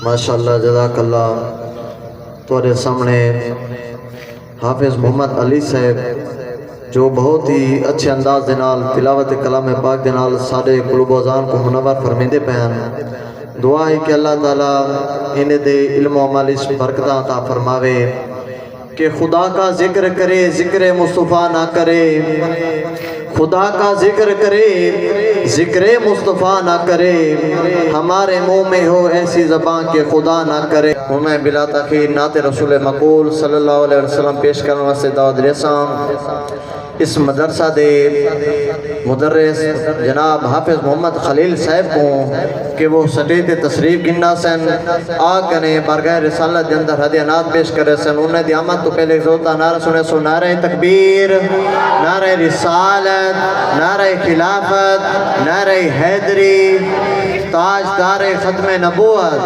ماشاءاللہ جزاک اللہ. تھوڑے سامنے حافظ محمد علی صاحب جو بہت ہی اچھے انداز دے نال تلاوت کلام پاک دے نال سارے قلوب و اذان کو منور فرمیندے پے ہیں. دعا ہے کہ اللہ تعالیٰ انہیں دے علم و عمل اس برکتاں عطا فرماوے کہ خدا کا ذکر کرے ذکر مصطفیٰ نہ کرے، خدا کا ذکر کرے ذکر مصطفیٰ نہ کرے، ہمارے منہ میں ہو ایسی زبان کہ خدا نہ کرے. میں بلا تاخیر نعت رسول مقبول صلی اللہ علیہ وسلم پیش کرنے واسطے دعوت ریساں اس مدرسہ دے مدرس جناب حافظ محمد خلیل صاحب کو کہ وہ سٹیت تشریف گننا سن آکنے بارگاہ رسالت جندر ہدیانات پیش کرے سن. انہیں دی آمد تو پہلے زودہ نعرہ سنے سو نعرہ تکبیر، نعرہ رسالت، نعرہ خلافت، نعرہ حیدری، تاجدار ختم نبوت،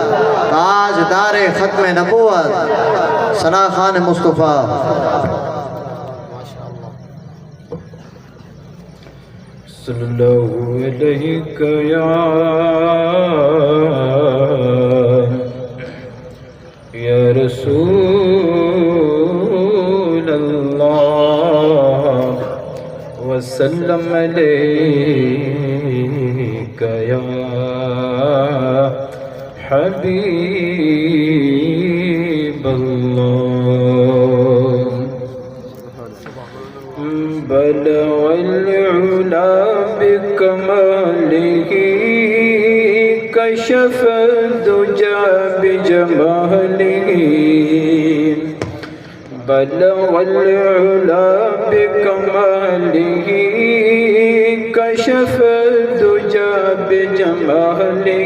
تاجدار ختم نبوت ثنا خان مصطفیٰ. صلی اللہ علیہ یا رسول اللہ وسلم علیہ یا حبیب اللہ. بلغ العلا بکمالہ کشف الدجى بجمالہ. بلغ العلا بکمالہ کشف الدجى بجمالہ.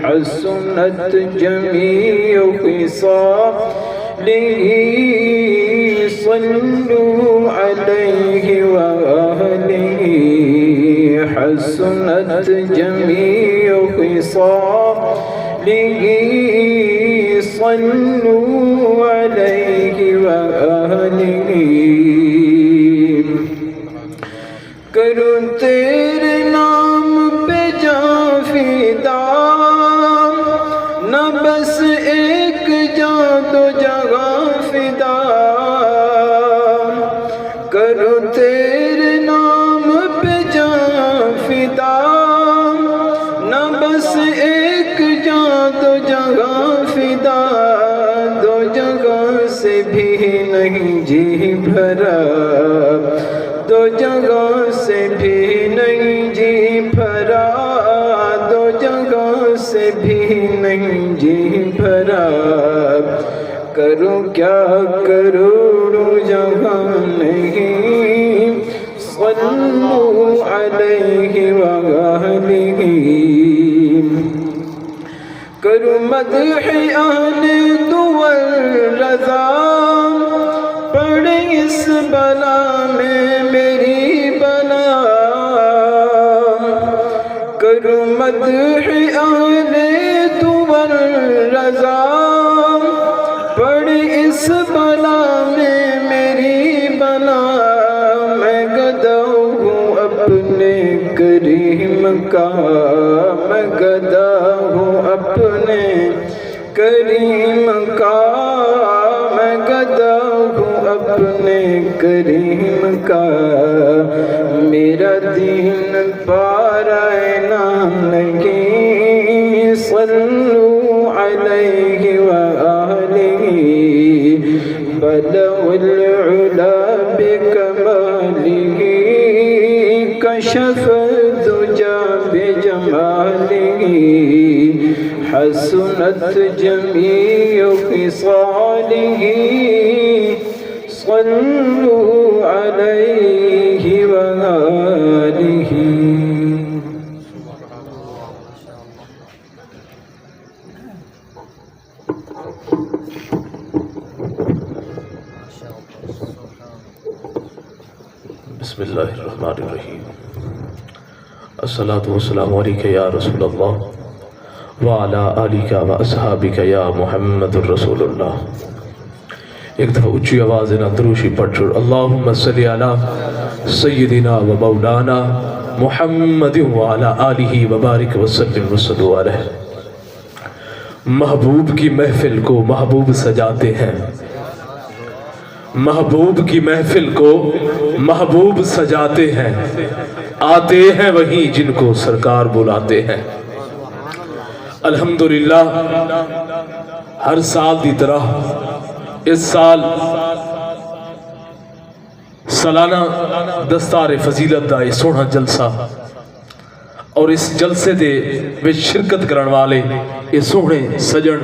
حسنت جمیع خصالہ صلوا علیہ وآلہ. حسنت جمیع خصالہ صلوا علیہ وآلہ. کرو تیرے نام پہ جاں فدا، نہ بس ایک جاں دو جگہ فدا. کرو تیرے نام پہ جاں فدا، نہ بس ایک جاں دو جگہ فدا. دو جگہ سے بھی نہیں جی بھرا، دو جگہ سے بھی نہیں جی بھرا، دو جگہ سے بھی نہیں جی بھرا. کروں کیا کروڑوں جہاں نہیں صلوا علیہ وآلہ. کروں مدح اہل دول رضا، پڑے اس بلا میں میری بلا. کروں مدح اہل دول رضا، پڑے اس بلا میں میری بلا. میں گدا ہوں اپنے کریم کا، میں گدا ہوں اپنے کریم کا، میں گدا ہوں اپنے کریم کا. میرا دین پارائے نہ لگے صلوا علیہ وآلہ. بلغ العلا بکمالہ کشف الدجى بجمالہ. حسنت جمیع خصالہ صلوا علیہ وآلہ. بسم اللہ الرحمن الرحیم. الصلاة والسلام علیکہ یا رسول اللہ وعلا آلکہ و اصحابکہ یا محمد الرسول اللہ. ایک دفعہ اچھی آواز نہ دروشی پڑھ چھوڑ. اللہم صلی علی سیدنا و مولانا محمد وعلا آلہ وبارک وسلم وصلو علیہ. محبوب کی محفل کو محبوب سجاتے ہیں، محبوب کی محفل کو محبوب سجاتے ہیں، آتے ہیں وہی جن کو سرکار بلاتے ہیں۔ الحمدللہ ہر سال دی طرح اس سال سالانہ دستار فضیلت دا یہ سونا جلسہ اور اس جلسے دے وچ شرکت کرن والے یہ سونے سجن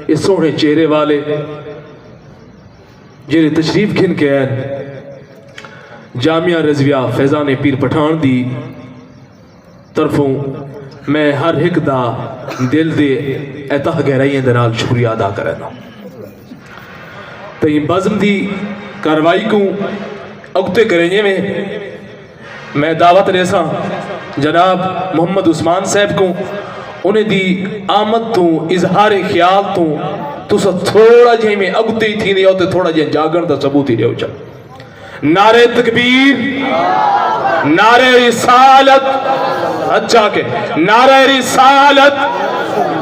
یہ سونے چہرے والے جنہیں تشریف کھن کے ہیں جامعہ رضویہ فیضان پیر پٹھان دی طرفوں میں ہر ایک دا دل دے اعتہ گہرائیاں دے نال شکریہ ادا کرنا تو یہ بزم دی کاروائی کو اگتے کریں میں دعوت ریسا جناب محمد عثمان صاحب کو انہیں دی آمد تو اظہار خیال تو تسا تھوڑا جہی میں اگتے ہی تھی نہیں ہوتے تھوڑا جہی جاگن دا ثبوت ہی رہو چل نعرہ تکبیر نعرہ رسالت اچھا کہ نعرہ رسالت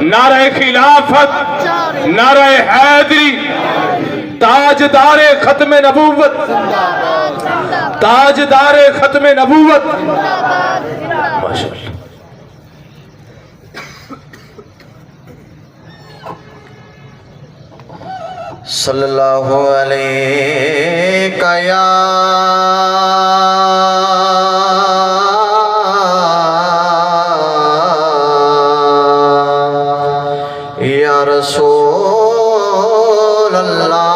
نعرہ خلافت نعرہ حیدری تاجدار ختم نبوت تاجدار ختم نبوت ماشاءاللہ صلی اللہ علیہ یا رسول اللہ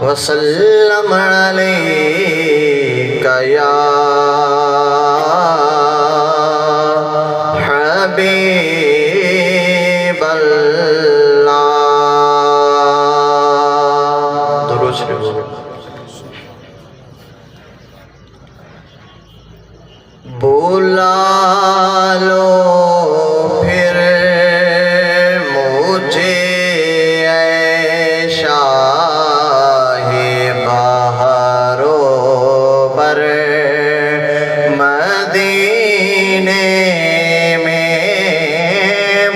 وسلم علیک یا حبیب اللہ درود شریف بلا لو پھر مجھے اے شاہ بہار و بر مدینے میں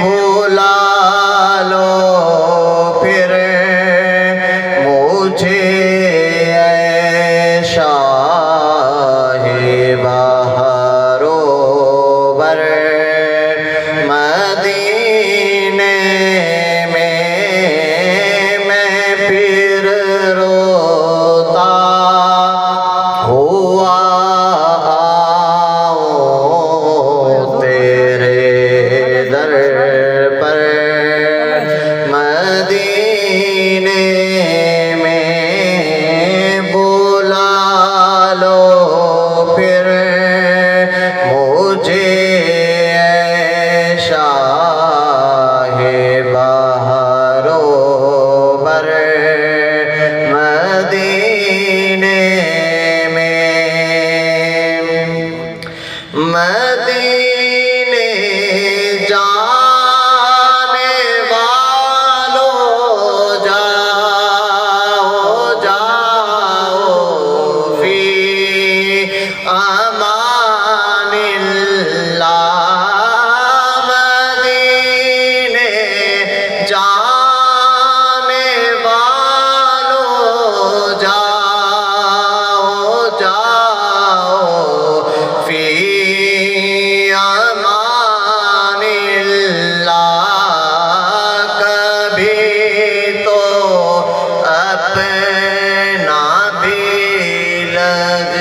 بلا لو پھر مجھے اے شاہ بہار و بر مدینے میں پھر روتا ہوا آؤں تیرے در پر مدینے میں بلا لو پھر مجھے اے شاہ بہار و بر مدینے میں مدینے جانے والوں جاؤ جاؤ فی امان اللہ مدینے جانے والوں جاؤ جاؤ فی امان اللہ کبھی تو اپنا بھی لگ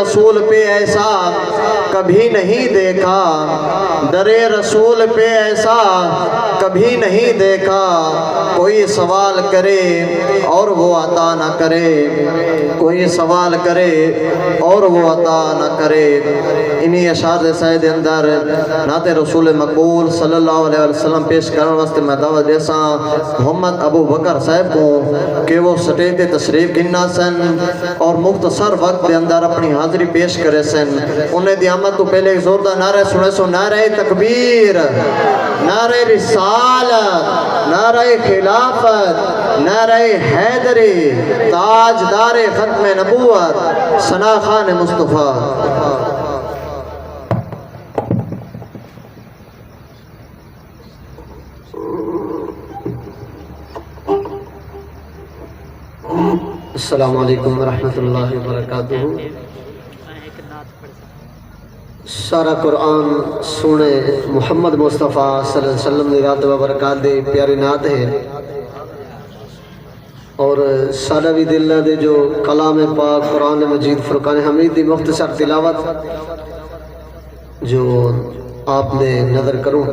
رسول پہ ایسا کبھی نہیں دیکھا، در رسول پہ ایسا کبھی نہیں دیکھا، کوئی سوال کرے اور وہ عطا نہ کرے، کوئی سوال کرے اور وہ عطا نہ کرے۔ انہی اشعار سید اندر نعت رسول مقبول صلی اللہ علیہ وسلم پیش کرنے واسطے میں دعوت دیسا محمد ابو بکر صاحب کو کہ وہ سٹیج تشریف گننا سن اور مختصر وقت کے اندر اپنی حاضری پیش کرے سن۔ انہیں دی آمد تو پہلے ایک زوردار نعرہ سنے سو، نعرہ تکبیر، نعرہ رسالت، نعرہ خلافت، نعرہ حیدری، تاجدار ختم نبوت ثنا خان مصطفیٰ۔ السلام علیکم ورحمۃ اللہ وبرکاتہ۔ سارا قرآن سونے محمد مصطفیٰ صلی اللہ علیہ وسلم دی رات و برکات دے پیاری نعت ہے، اور سارا بھی دل دے جو کلام پاک قرآن مجید فرقان حمید دی مختصر تلاوت جو آپ نے نظر کروں۔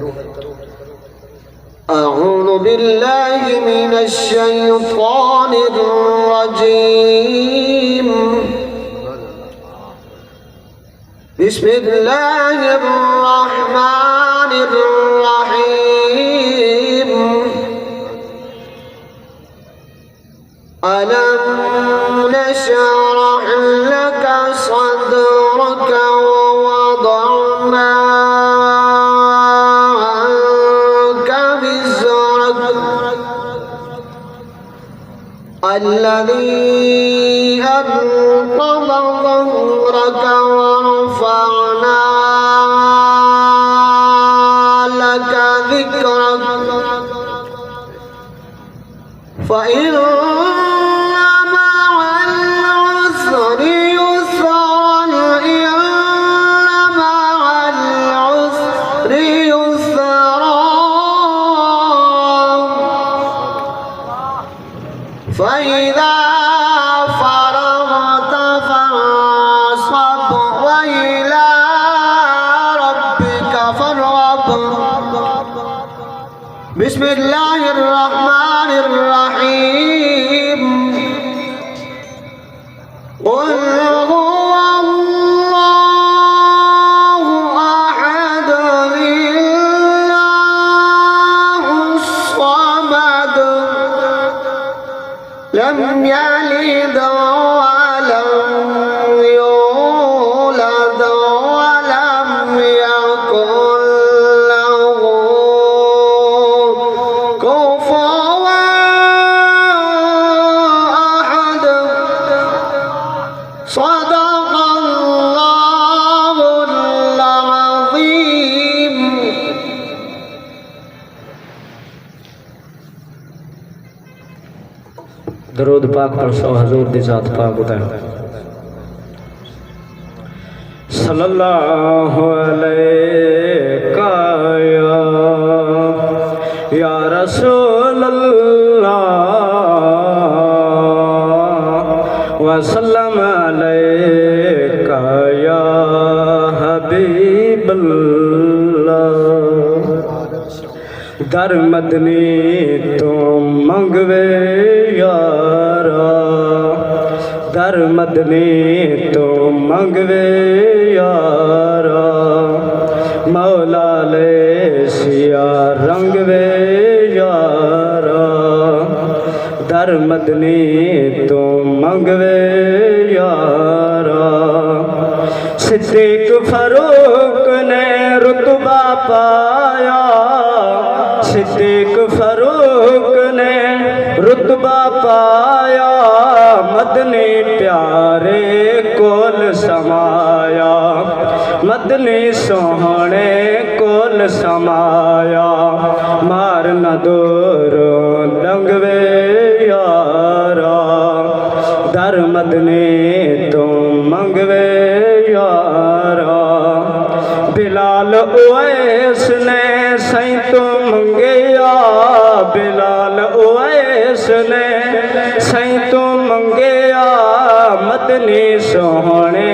اعوذ باللہ من الشیطان الرجیم، بسم اللہ الرحمن الرحیم۔ ألم نشرح لك صدرك ووضعنا عنك وزرك الذي أنقض ظهرك ورفعنا لك ذكرك فإن فإذا فرغت فانصب وإلى ربك فارغب۔ بسم الله الرحمن الرحيم، قل هو الله أحد الله الصمد لم يلد ولم يولد ولم يكن له كفوا أحد۔ صدق الله العظيم۔ درود پاک پر سو حضور دی ذات پاک اتر۔ صلی اللہ علیہ یا رسول اللہ، وسلم علیہ یا حبیب اللہ۔ در مدنی تو منگوے یارا، در مدنی تو منگوے یارا، مولا لے سیاہ رنگ وے یارا، در مدنی تو منگوے یارا۔ صدیق فاروق نے رتبہ پایا، صدیق فاروق نے رتبہ پایا، مدنی پیارے کول سمایا، مدنی سوہنے کول سمایا، مار نہ دور لنگوے یارا، در مدنی تو منگوے یارا۔ بلال اویس نے سائیں تو منگیا، بلال اویس نے سائیں تو منگیا، مدنی سوہنے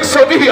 120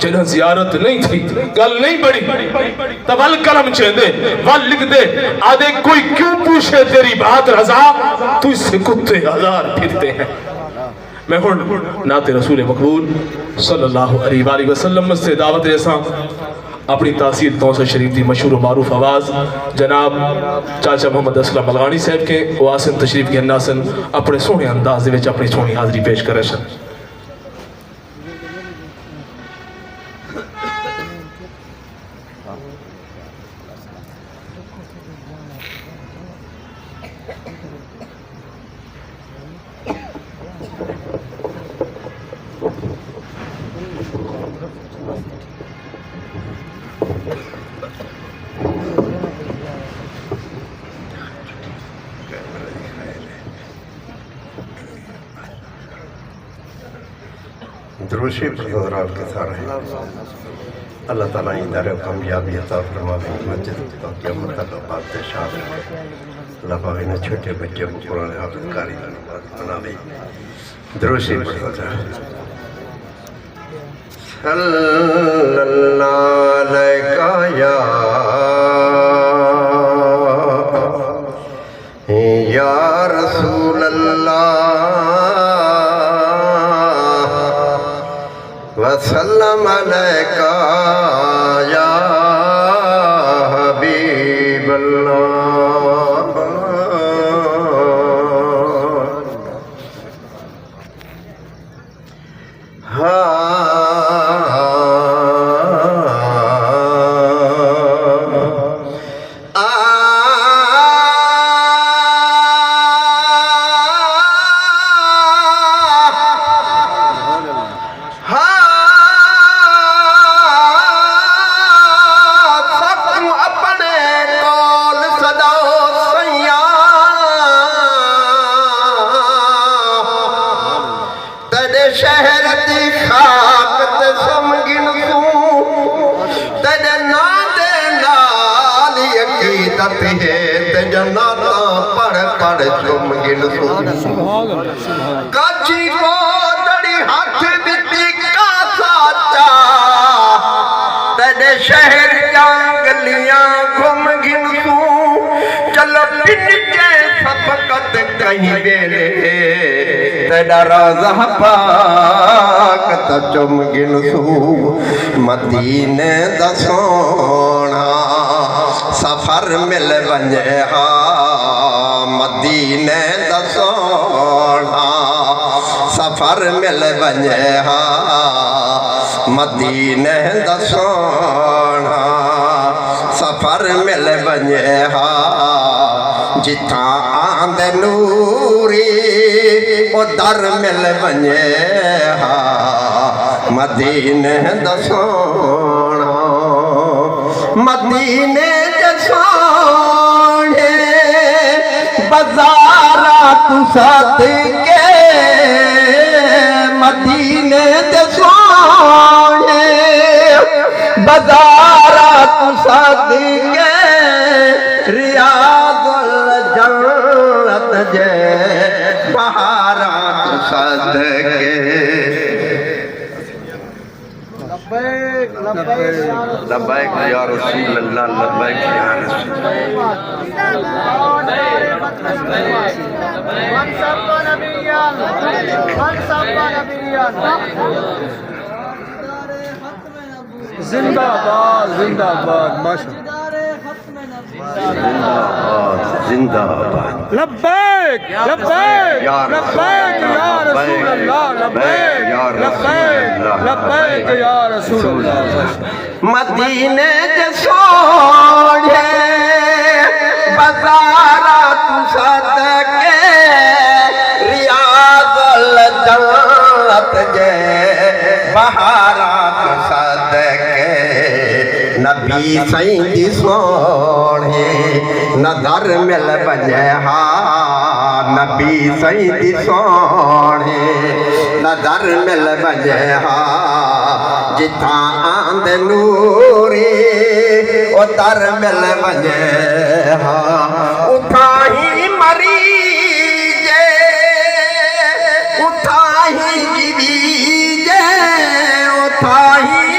جنہیں زیارت نہیں تھی گل نہیں بڑی تو ول کلم چاہتے ول لکھ دے آدھے کوئی کیوں پوچھے تیری بات رضا تو اس سے کتے ہزار پھرتے ہیں میں ہوں نعت رسول مقبول صلی اللہ علیہ وآلہ وسلم سے دعوت ریساں اپنی تاثیر توسع شریف دی مشہور و معروف آواز جناب چاچا محمد اسلم ملغانی صاحب کے واسن تشریف کی اناسن اپنے سونے انداز دے وچ اپنی سونی حاضری پیش کرے سن دروشی حضرات کے سارے اللہ تعالیٰ ادارے کامیابی عطا فرماوے مسجد کا قیامت تک آباد شان اللہ پاک نے چھوٹے بچے کو قرآن حافظ کاری بناوے دروشی حضرات صلی اللہ علیہ یا رسول اللہ وسلم علیکہ یا حبیب اللہ شہر دی خاک تے سمگن سوں تیرے نادے نال عقیدت ہے تے جناتاں پڑھ پڑھ سمگن سوں کاچی کو دڑی ہاتھ دتی کا ساچا تیرے شہر جانگلیاں گھم گن سوں چلو پن کے سبقت کہیں بیلے تیرا روضہ پاک تا چم گن سو مدینے دا سونا سفر مل ونجے ہاں مدینے دا سونا سفر مل ونجے ہاں مدینے دا سونا سفر مل ونجے ہاں جتھاں آندے نوری او در مل ونجے ہاں مدینے دا سونا مدینے دا سونے بازاراں تو صدقے مدینے دا سونے بازاراں تو صدقے ریاض الجنت جے بہارات صدقے لبیک یا رسول اللہ لبیک یا رسول زندہ باد زندہ باد ماشاء زندہ آباد لبیک لبیک لبیک یا رسول اللہ لبیک لبیک لبیک یا رسول اللہ مدینے دے سونے بازارات صدقے ریاض الجنت جے بہارات صدقے نبی سیندی سونے نظر مل ونجے ہاں نبی سیندی سونے نظر مل ونجے ہاں جتھاں آند نوری او در مل ونجے ہاں اتھاں ہی مری جے اتھاں ہی جیوی جے اتھاں ہی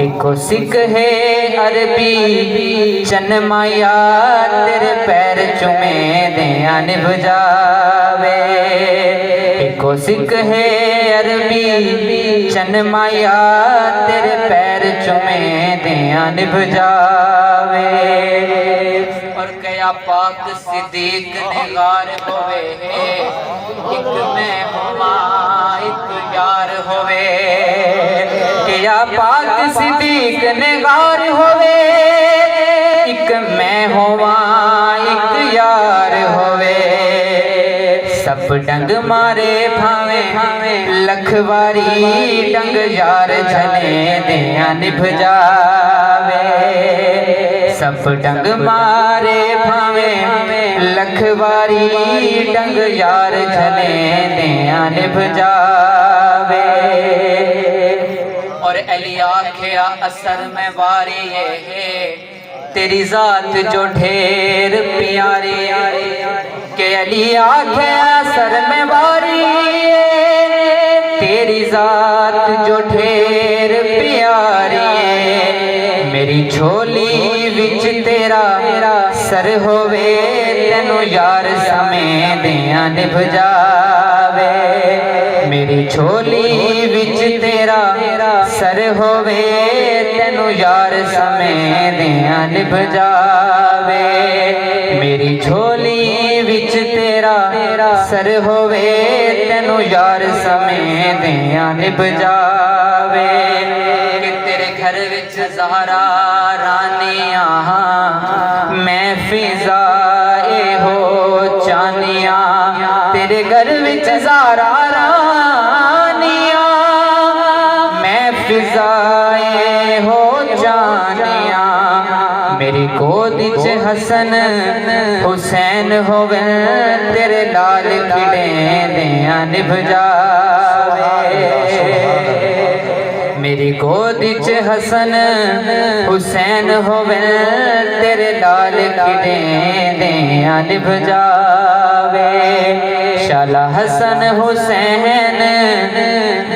ایکو سکھ ہے عربی چن مایا تیرے پیر چومے دیاں نبھ جاوے ایکو سکھ ہے عربی چن مایا تیرے پیر چومے دیاں نبھ جاوے اور کیا پاک صدیق نگار ہوئے ایک میں ہوا ایک یار ہوئے کیا پاک صدیق نگار ہوئے ایک میں ہوا ایک یار ہوئے سب ڈنگ مارے بھاویں لکھ واری ڈنگ یار جھلے دیاں نبھ جاوے سب ڈنگ مارے بھاویں لکھ واری ڈنگ یار جھلے دیاں نبھ جاوے اور علی آکھیا اثر میں واری ہے تیری ذات جو ڈھیر پیاری کہ علی آکھیا اثر میں واری ہے تیری ذات جو ڈھیر پیاری ہے میری جھولی وچ تیرا سر ہووے تینو یار سمے دیاں نبھ جاوے میری جھولی وچ تیرا سر ہووے تینو یار سمے دیاں نبھ جاوے میری جھولی وچ تیرا سر ہووے تینو یار سمے دیاں نبھ جاوے کہ تیرے گھر وچ زہرا رانیاں میں فضائے ہو چانیاں تیرے گھر وچ زہرا رانیاں میں فضائے ہو چانیاں میری گود وچ حسن حسین ہووے تیرے لال کھڑے دیاں نبھ جاوے میری گود وچ حسن حسین ہووے تیرے لال کھڑے دیاں نبھ جاوے شالا حسن حسین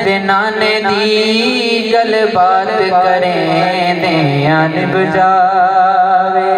دے نانے دی گل بات کریں دیاں نبھ جاوے